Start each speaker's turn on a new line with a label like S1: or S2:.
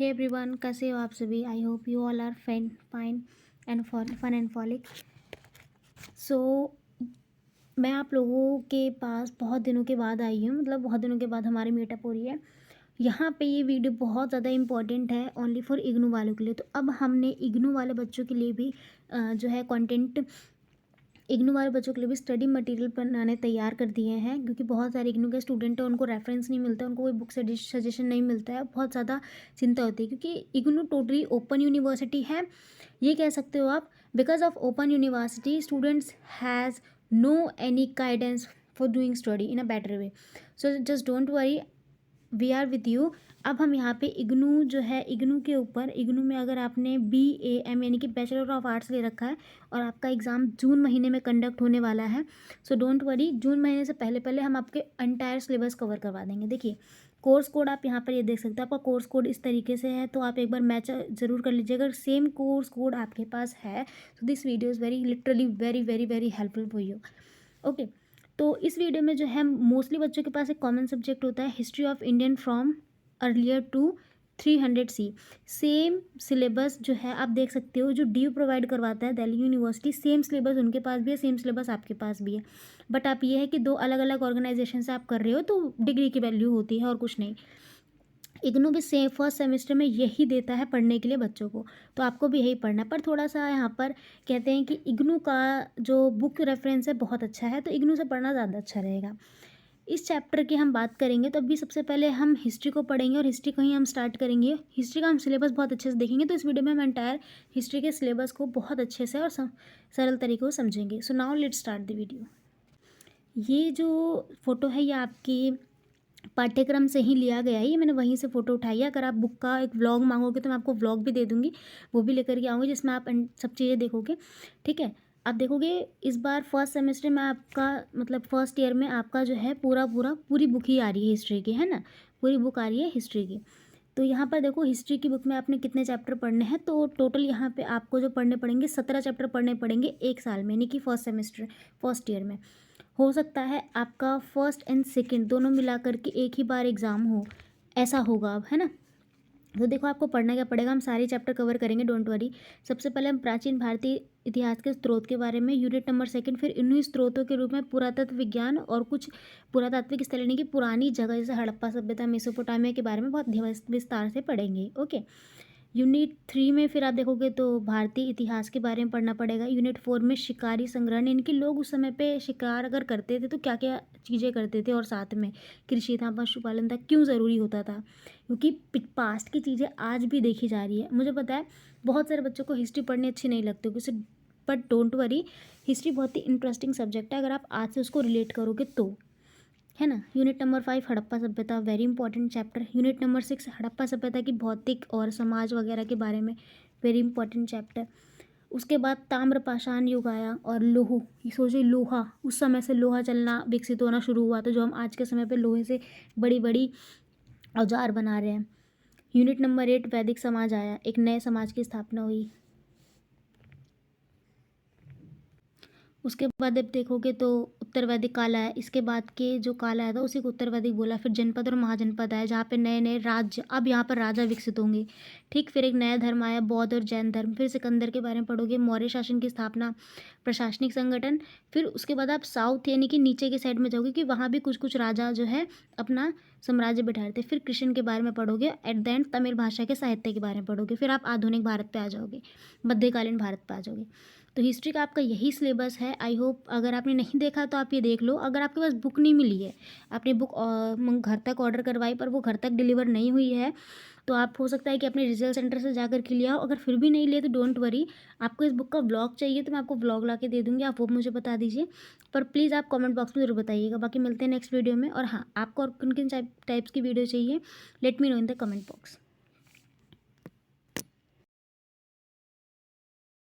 S1: Hey everyone, कैसे हो आप सभी। I hope you all are fine and fun and frolic. So मैं आप लोगों के पास बहुत दिनों के बाद आई हूँ, मतलब बहुत दिनों के बाद हमारी मीटअप हो रही है। यहाँ पे ये वीडियो बहुत ज़्यादा इंपॉर्टेंट है ओनली फॉर इग्नू वालों के लिए। तो अब हमने इग्नू वाले बच्चों के लिए भी जो है कंटेंट, इग्नू वाले बच्चों के लिए भी स्टडी मटेरियल बनाने तैयार कर दिए हैं, क्योंकि बहुत सारे इग्नू के स्टूडेंट हैं, उनको रेफरेंस नहीं मिलता, उनको कोई बुक सजेशन नहीं मिलता है, बहुत ज़्यादा चिंता होती है। क्योंकि इग्नू टोटली ओपन यूनिवर्सिटी है, ये कह सकते हो आप। Because of open university students has no any guidance for doing study in a better way. So just don't worry, we are with you. अब हम यहाँ पे इग्नू जो है, इग्नू के ऊपर, इग्नू में अगर आपने BAM यानी कि बैचलर ऑफ आर्ट्स ले रखा है और आपका एग्ज़ाम जून महीने में कंडक्ट होने वाला है, सो डोंट वरी, जून महीने से पहले पहले हम आपके एंटायर सिलेबस कवर करवा देंगे। देखिए कोर्स कोड आप यहाँ पर ये देख सकते हैं, आपका कोर्स कोड इस तरीके से है, तो आप एक बार मैच ज़रूर कर लीजिए। अगर सेम कोर्स कोड आपके पास है तो this video is very literally very very very helpful for you. Okay, तो इस वीडियो में जो है मोस्टली बच्चों के पास एक कॉमन सब्जेक्ट होता है, history of Indian from earlier to 300 C। Same syllabus जो है आप देख सकते हो, जो DU प्रोवाइड करवाता है दिल्ली यूनिवर्सिटी, सेम सिलेबस उनके पास भी है, सेम सिलेबस आपके पास भी है। बट आप ये है कि दो अलग अलग ऑर्गेनाइजेशन से आप कर रहे हो, तो डिग्री की वैल्यू होती है और कुछ नहीं। इग्नू भी सेम फर्स्ट सेमेस्टर में यही देता है पढ़ने के लिए बच्चों को, तो आपको भी यही पढ़ना। पर थोड़ा सा यहाँ पर कहते हैं कि इग्नू का जो बुक रेफरेंस है बहुत अच्छा है, तो इग्नू से पढ़ना ज़्यादा अच्छा रहेगा। इस चैप्टर की हम बात करेंगे तो अभी सबसे पहले हम हिस्ट्री को पढ़ेंगे, और हिस्ट्री को ही हम स्टार्ट करेंगे। हिस्ट्री का हम सिलेबस बहुत अच्छे से देखेंगे, तो इस वीडियो में हम एंटायर हिस्ट्री के सिलेबस को बहुत अच्छे से और सरल तरीके से समझेंगे। So now let's start the video. ये जो फ़ोटो है ये आपकी पाठ्यक्रम से ही लिया गया है, ये मैंने वहीं से फ़ोटो उठाई है। अगर आप बुक का एक व्लॉग मांगोगे तो मैं आपको व्लॉग भी दे दूँगी, वो भी लेकर के आऊँगी, जिसमें आप सब चीज़ें देखोगे। ठीक है, आप देखोगे इस बार फर्स्ट सेमेस्टर में आपका, मतलब फर्स्ट ईयर में आपका जो है पूरी बुक ही आ रही है हिस्ट्री की, है ना, पूरी बुक आ रही है हिस्ट्री की। तो यहाँ पर देखो हिस्ट्री की बुक में आपने कितने चैप्टर पढ़ने हैं, तो टोटल यहाँ पे आपको जो पढ़ने पड़ेंगे 17 चैप्टर पढ़ने पड़ेंगे एक साल में, यानी कि फर्स्ट सेमेस्टर फर्स्ट ईयर में। हो सकता है आपका फर्स्ट एंड सेकंड दोनों मिला करके एक ही बार एग्ज़ाम हो, ऐसा होगा अब, है ना। तो देखो आपको पढ़ना क्या पड़ेगा, हम सारे चैप्टर कवर करेंगे, डोंट वरी। सबसे पहले हम प्राचीन भारतीय इतिहास के स्रोत के बारे में, यूनिट नंबर 2, फिर इन्हीं स्रोतों के रूप में पुरातत्व विज्ञान और कुछ पुरातात्विक स्थल यानी कि पुरानी जगह जैसे हड़प्पा सभ्यता, मेसोपोटामिया के बारे में बहुत विस्तार से पढ़ेंगे। ओके, यूनिट 3 में फिर आप देखोगे तो भारतीय इतिहास के बारे में पढ़ना पड़ेगा। यूनिट 4 में शिकारी संग्रहण, इनके लोग उस समय पे शिकार अगर करते थे तो क्या क्या चीज़ें करते थे, और साथ में कृषि था, पशुपालन था, क्यों ज़रूरी होता था, क्योंकि पास्ट की चीज़ें आज भी देखी जा रही है। मुझे पता है बहुत सारे बच्चों को हिस्ट्री पढ़नी अच्छी नहीं लगती किसी, बट डोंट वरी, हिस्ट्री बहुत ही इंटरेस्टिंग सब्जेक्ट है अगर आप आज से उसको रिलेट करोगे तो, है ना। यूनिट नंबर 5 हड़प्पा सभ्यता, very important chapter. Unit number 6 Harappa सभ्यता की भौतिक और समाज वगैरह के बारे में, वेरी इंपॉर्टेंट चैप्टर। उसके बाद ताम्रपाषाण युग आया और लोह, ये सोचिए लोहा, उस समय से लोहा चलना विकसित होना शुरू हुआ, तो जो हम आज के समय पे लोहे से बड़ी बड़ी औजार बना रहे हैं। यूनिट नंबर 8 वैदिक समाज आया, एक नए समाज की स्थापना हुई। उसके बाद अब देखोगे तो उत्तर वैदिक काल आया, इसके बाद के जो काल आया था उसी को उत्तर वैदिक बोला। फिर जनपद और महाजनपद आया, जहाँ पे नए नए राज्य, अब यहाँ पर राजा विकसित होंगे। ठीक, फिर एक नया धर्म आया, बौद्ध और जैन धर्म। फिर सिकंदर के बारे में पढ़ोगे, मौर्य शासन की स्थापना, प्रशासनिक संगठन। फिर उसके बाद आप साउथ यानी कि नीचे के साइड में जाओगे कि वहाँ भी कुछ कुछ राजा जो है अपना साम्राज्य बिठा रहे थे। फिर कृष्ण के बारे में पढ़ोगे, एट द एंड तमिल भाषा के साहित्य के बारे में पढ़ोगे। फिर आप आधुनिक भारत पे आ जाओगे, मध्यकालीन भारत पे आ जाओगे। तो हिस्ट्री का आपका यही सिलेबस है। आई होप अगर आपने नहीं देखा तो आप ये देख लो। अगर आपके पास बुक नहीं मिली है, आपने बुक घर तक ऑर्डर करवाई पर वो घर तक डिलीवर नहीं हुई है, तो आप हो सकता है कि अपने रिजल्ट सेंटर से जाकर के लिया हो। अगर फिर भी नहीं लिए तो डोंट वरी, आपको इस बुक का व्लॉग चाहिए तो मैं आपको व्लॉग ला के दे दूँगी, आप वो मुझे बता दीजिए। पर प्लीज़ आप कमेंट बॉक्स में ज़रूर बताइएगा। बाकी मिलते हैं नेक्स्ट वीडियो में। और हाँ, आपको और किन किन टाइप्स की वीडियो चाहिए, let me know in the comment box.